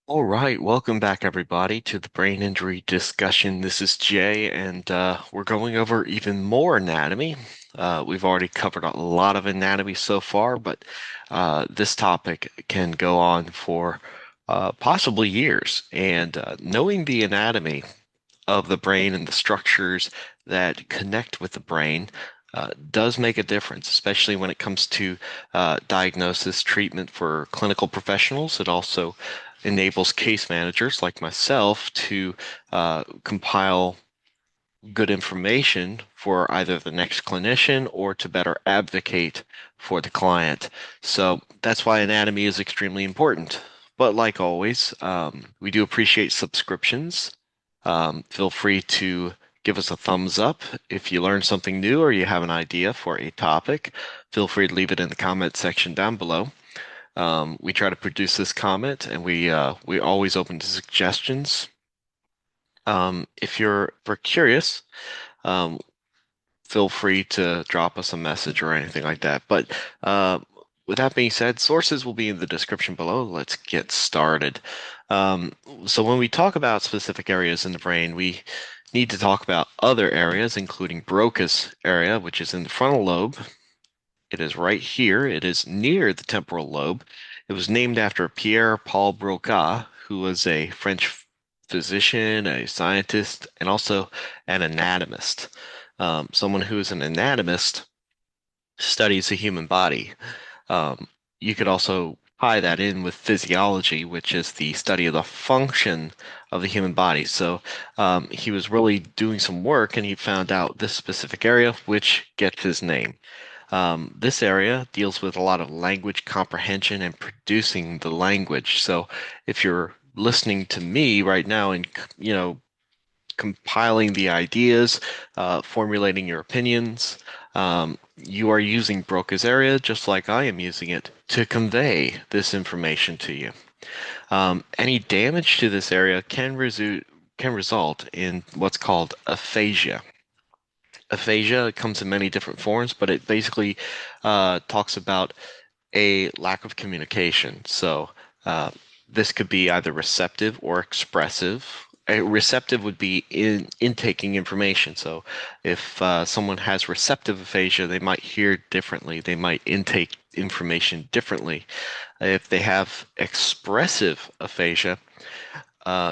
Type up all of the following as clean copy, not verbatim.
All right, welcome back everybody to the brain injury discussion. This is Jay, and we're going over even more anatomy. We've already covered a lot of anatomy so far, but this topic can go on for possibly years. And knowing the anatomy of the brain and the structures that connect with the brain does make a difference, especially when it comes to diagnosis, treatment for clinical professionals. It also enables case managers like myself to compile good information for either the next clinician or to better advocate for the client. So that's why anatomy is extremely important. But like always, we do appreciate subscriptions. Feel free to give us a thumbs up if you learn something new or you have an idea for a topic. Feel free to leave it in the comment section down below. We try to produce this comment, and we always open to suggestions. If you're curious, um, feel free to drop us a message or anything like that. But with that being said, sources will be in the description below. Let's get started. Um, so when we talk about specific areas in the brain, we need to talk about other areas, including Broca's area, which is in the frontal lobe. It is right here. It is near the temporal lobe. It was named after Pierre-Paul Brocas, who was a French physician, a scientist, and also an anatomist. Someone who is an anatomist studies the human body. Um, you could also tie that in with physiology, which is the study of the function of the human body. So he was really doing some work and he found out this specific area, which gets his name. This area deals with a lot of language comprehension and producing the language. So if you're listening to me right now and, compiling the ideas, formulating your opinions, you are using Broca's area just like I am using it to convey this information to you. Any damage to this area can result in what's called aphasia. Aphasia comes in many different forms, but it basically talks about a lack of communication. So uh, this could be either receptive or expressive. A receptive would be in intaking information. So if someone has receptive aphasia, they might hear differently. They might intake information differently. If they have expressive aphasia,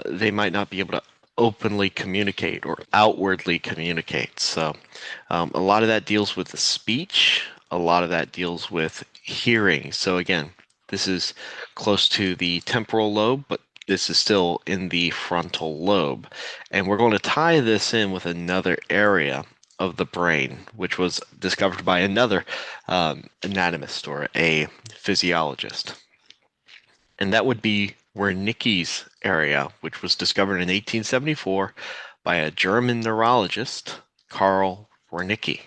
they might not be able to openly communicate or outwardly communicate. So a lot of that deals with the speech. A lot of that deals with hearing. So again, this is close to the temporal lobe, but this is still in the frontal lobe. And we're going to tie this in with another area of the brain, which was discovered by another anatomist or a physiologist. And that would be Wernickes area, which was discovered in 1874 by a German neurologist, Karl Wernicke.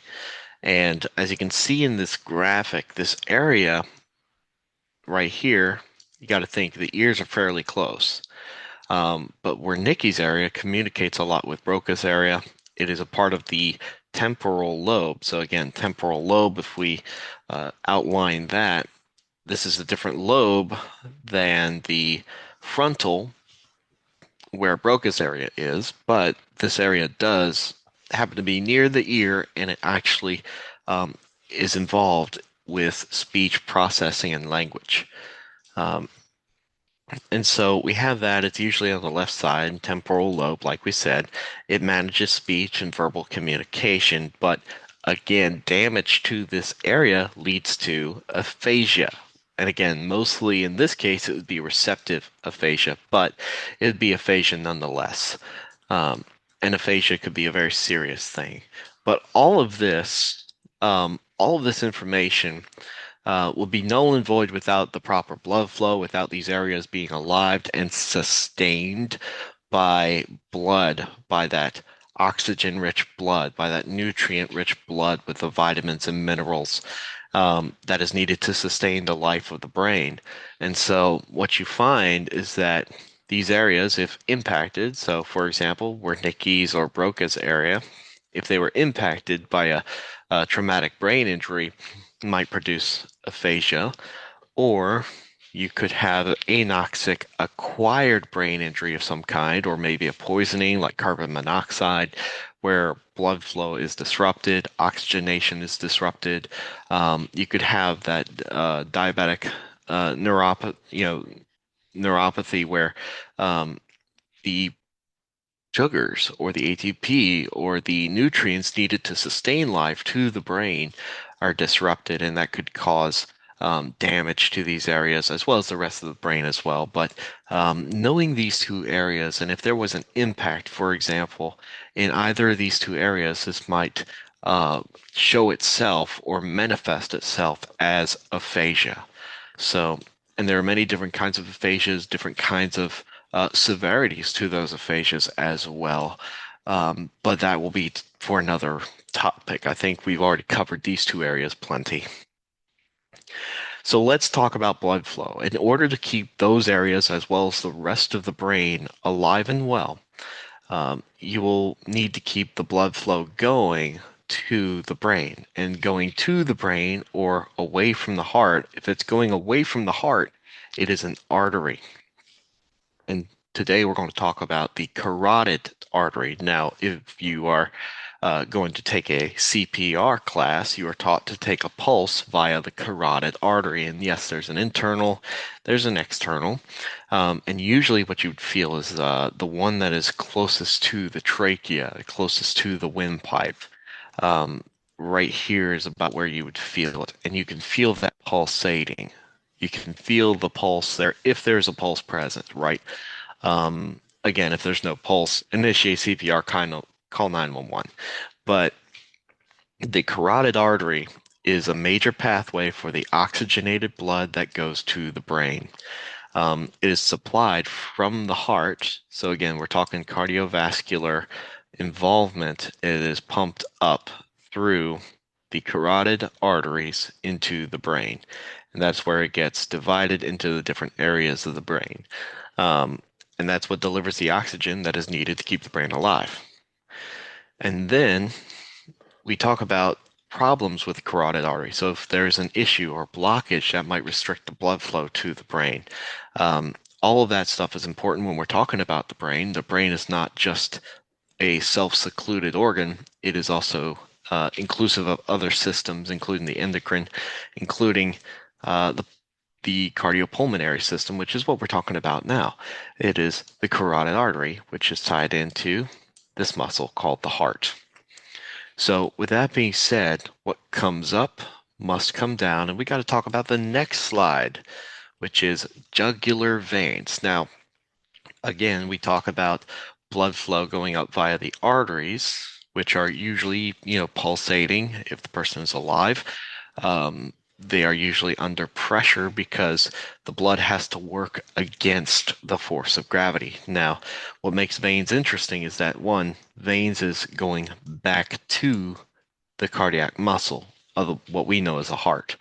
And as you can see in this graphic, this area right here, you got to think the ears are fairly close. But Wernicke's area communicates a lot with Broca's area. It is a part of the temporal lobe. So again, temporal lobe, if we outline that, this is a different lobe than the frontal where Broca's area is, but this area does happen to be near the ear, and it actually um, is involved with speech processing and language. Um, and so we have that. It's usually on the left side, temporal lobe, like we said. It manages speech and verbal communication, but again, damage to this area leads to aphasia. And again, mostly in this case, it would be receptive aphasia, but it would be aphasia nonetheless. Um, and aphasia could be a very serious thing. But all of this information will be null and void without the proper blood flow, without these areas being alived and sustained by blood, by that oxygen-rich blood, by that nutrient-rich blood with the vitamins and minerals that is needed to sustain the life of the brain. And so what you find is that these areas, if impacted, so for example, Wernicke's or Broca's area, if they were impacted by a traumatic brain injury, might produce aphasia, or You could have anoxic acquired brain injury of some kind, or maybe a poisoning like carbon monoxide, where blood flow is disrupted, oxygenation is disrupted. You could have that diabetic neuropathy where the sugars or the ATP or the nutrients needed to sustain life to the brain are disrupted, and that could cause damage to these areas as well as the rest of the brain as well. But knowing these two areas, and if there was an impact, for example, in either of these two areas, this might uh, show itself or manifest itself as aphasia. So, and there are many different kinds of aphasias, different kinds of severities to those aphasias as well. But that will be for another topic. I think we've already covered these two areas plenty. So let's talk about blood flow. In order to keep those areas as well as the rest of the brain alive and well, you will need to keep the blood flow going to the brain and going to the brain or away from the heart. If it's going away from the heart, it is an artery. And today we're going to talk about the carotid artery. Now, if you are going to take a CPR class, you are taught to take a pulse via the carotid artery. And yes, there's an internal, there's an external. And usually what you would feel is the one that is closest to the trachea, closest to the windpipe. Um, right here is about where you would feel it. And you can feel that pulsating. You can feel the pulse there if there's a pulse present, right? Again, if there's no pulse, initiate CPR, call 911. But the carotid artery is a major pathway for the oxygenated blood that goes to the brain. It is supplied from the heart. So again, we're talking cardiovascular involvement. It is pumped up through the carotid arteries into the brain. And that's where it gets divided into the different areas of the brain. Um, and that's what delivers the oxygen that is needed to keep the brain alive. And then we talk about problems with the carotid artery. So if there's an issue or blockage that might restrict the blood flow to the brain, all of that stuff is important when we're talking about the brain. The brain is not just a self-secluded organ. It is also inclusive of other systems, including the endocrine, including the cardiopulmonary system, which is what we're talking about now. It is the carotid artery, which is tied into this muscle called the heart. So with that being said, what comes up must come down, and we got to talk about the next slide, which is jugular veins. Now, again, we talk about blood flow going up via the arteries, which are usually, pulsating if the person is alive. They are usually under pressure because the blood has to work against the force of gravity. Now, what makes veins interesting is that one, veins is going back to the cardiac muscle of what we know as the heart.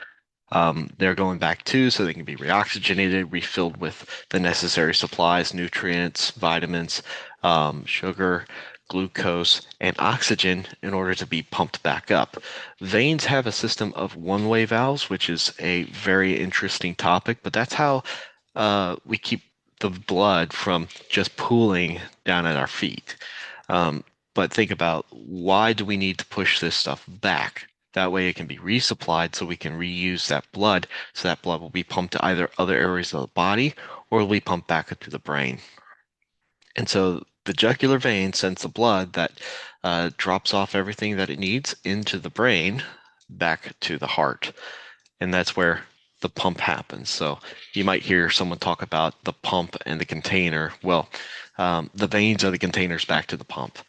They're going back too, so they can be reoxygenated, refilled with the necessary supplies, nutrients, vitamins, sugar, glucose, and oxygen in order to be pumped back up. Veins have a system of one-way valves, which is a very interesting topic, but that's how we keep the blood from just pooling down at our feet. But think about why do we need to push this stuff back? That way it can be resupplied so we can reuse that blood, so that blood will be pumped to either other areas of the body or will be pumped back into the brain. And so the jugular vein sends the blood that drops off everything that it needs into the brain back to the heart. And that's where the pump happens. So you might hear someone talk about the pump and the container. Well, the veins are the containers back to the pump.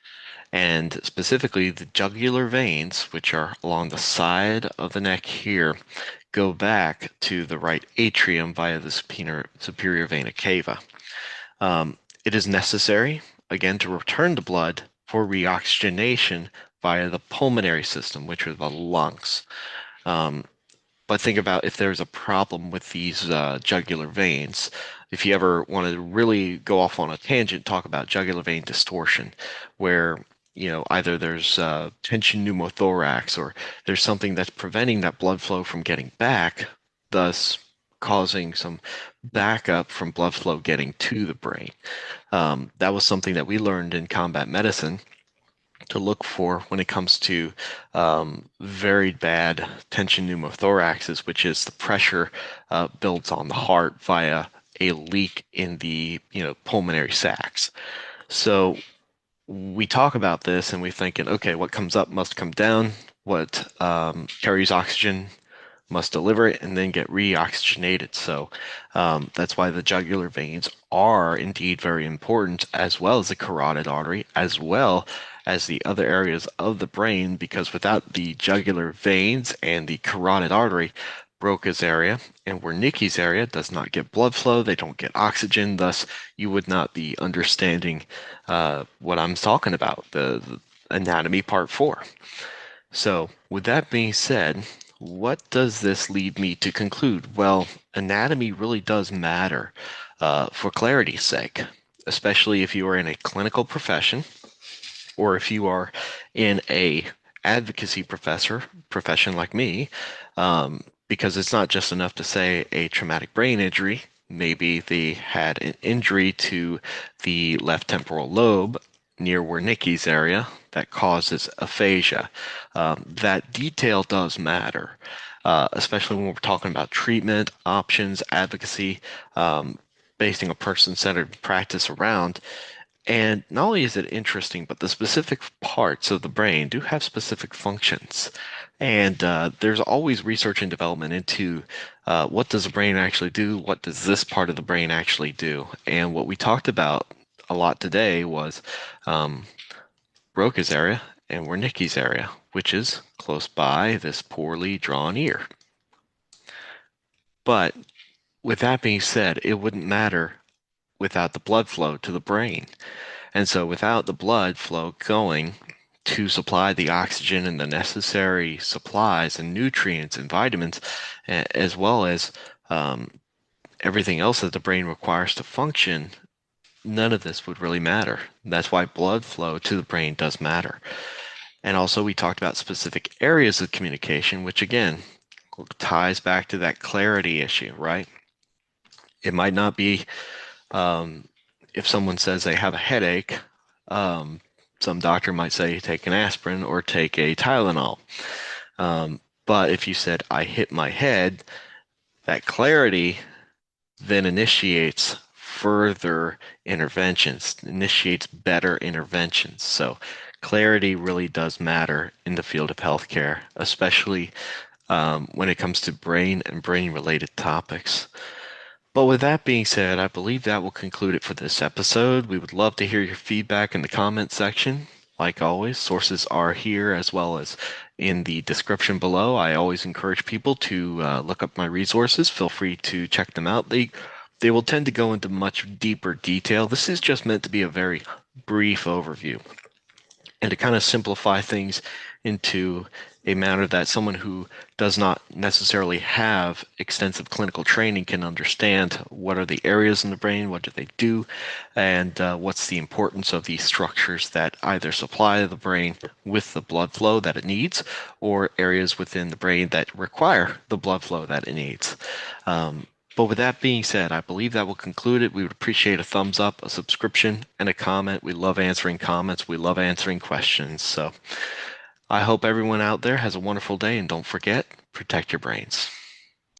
And specifically, the jugular veins, which are along the side of the neck here, go back to the right atrium via the superior vena cava. It is necessary, again, to return the blood for reoxygenation via the pulmonary system, which are the lungs. But think about if there's a problem with these jugular veins. If you ever want to really go off on a tangent, talk about jugular vein distortion, where either there's tension pneumothorax or there's something that's preventing that blood flow from getting back, thus causing some backup from blood flow getting to the brain. That was something that we learned in combat medicine to look for when it comes to very bad tension pneumothoraxes, which is the pressure builds on the heart via a leak in the pulmonary sacs. So we talk about this and we thinking, okay, what comes up must come down. What carries oxygen must deliver it and then get reoxygenated. So that's why the jugular veins are indeed very important, as well as the carotid artery, as well as the other areas of the brain, because without the jugular veins and the carotid artery, Broca's area and Wernicke's area does not get blood flow. They don't get oxygen. Thus, you would not be understanding what I'm talking about, the anatomy part 4. So, with that being said, what does this lead me to conclude? Well, anatomy really does matter for clarity's sake, especially if you are in a clinical profession or if you are in a advocacy profession like me, because it's not just enough to say a traumatic brain injury. Maybe they had an injury to the left temporal lobe near Wernicke's area that causes aphasia. That detail does matter, especially when we're talking about treatment, options, advocacy, basing a person-centered practice around. And not only is it interesting, but the specific parts of the brain do have specific functions. And there's always research and development into what does the brain actually do? What does this part of the brain actually do? And what we talked about a lot today was um, Broca's area and Wernicke's area, which is close by this poorly drawn ear. But with that being said, it wouldn't matter without the blood flow to the brain. And so without the blood flow going to supply the oxygen and the necessary supplies and nutrients and vitamins, as well as everything else that the brain requires to function, none of this would really matter. That's why blood flow to the brain does matter. And also we talked about specific areas of communication, which again ties back to that clarity issue, right? It might not be if someone says they have a headache, some doctor might say take an aspirin or take a Tylenol. But if you said I hit my head, that clarity then initiates further interventions, initiates better interventions. So clarity really does matter in the field of healthcare, especially when it comes to brain and brain-related topics. But with that being said, I believe that will conclude it for this episode. We would love to hear your feedback in the comment section. Like always, sources are here as well as in the description below. I always encourage people to look up my resources. Feel free to check them out. They will tend to go into much deeper detail. This is just meant to be a very brief overview and to kind of simplify things into a manner that someone who does not necessarily have extensive clinical training can understand what are the areas in the brain, what do they do, and what's the importance of these structures that either supply the brain with the blood flow that it needs or areas within the brain that require the blood flow that it needs. But with that being said, I believe that will conclude it. We would appreciate a thumbs up, a subscription, and a comment. We love answering comments. We love answering questions. So I hope everyone out there has a wonderful day, and don't forget, protect your brains.